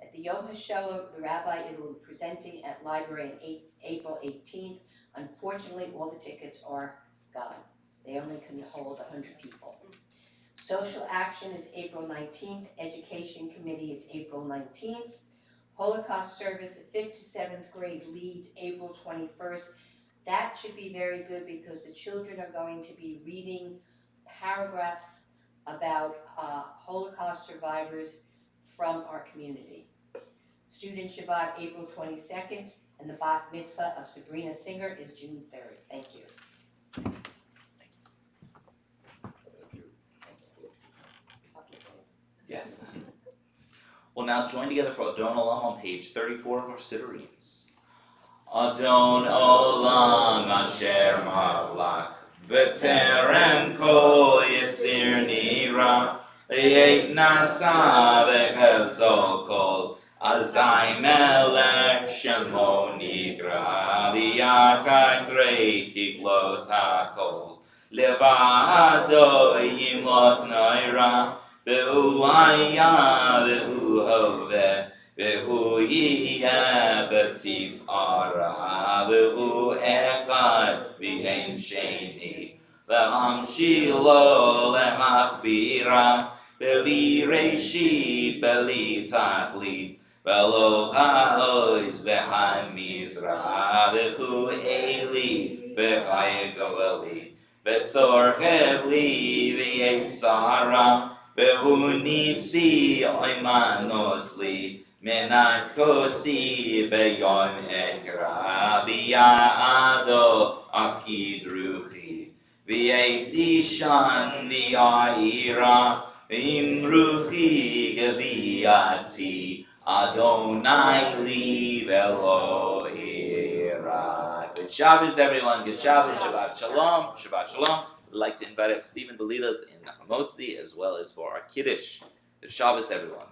At the Yom HaShoah, the rabbi will be presenting at library on April 18th. Unfortunately, all the tickets are gone. They only can hold 100 people. Social Action is April 19th. Education Committee is April 19th. Holocaust Service, 5th to 7th grade leads April 21st. That should be very good because the children are going to be reading paragraphs about Holocaust survivors from our community. Student Shabbat, April 22nd, and the Bat Mitzvah of Sabrina Singer is June 3rd. Thank you. Yes. We'll now join together for Adon Olam on page 34 of our Siddureens. Adon Olam Asher Malach B'terem Kol Yitzir Nira Yeit Nasa V'Hevzol Kol Azai Melech Shemo Nigra V'Yakar Trei Kiklot HaKol Levado Yimloch Noira V'Hu Haya V'Hu Hoveh V'Hu Yiyeh B'Tif'ara V'Hu Echad V'Ein Sheni V'Hamshi Lo Le'Machbira V'Li Reshit V'Li Tachlit V'Lo Ha'oz V'Hamizra V'Hu Eli V'Chai Goeli V'Tzor Chevli V'Yetzara V'Hu Nisi Oimanos Li Menat Kosi B'Yom Ekra V'Ya'ado Afkid Ruchi V'Yetzi Shan V'Ya'ira V'Im Ruchi G'V'Yati Adonai Li V'Lo Ira. Good Shabbos, everyone. Good Shabbos. Shabbat Shalom. Shabbat Shalom. I'd like to invite up Stephen to lead us in the Hamotzi as well as for our Kiddush. Good Shabbos, everyone.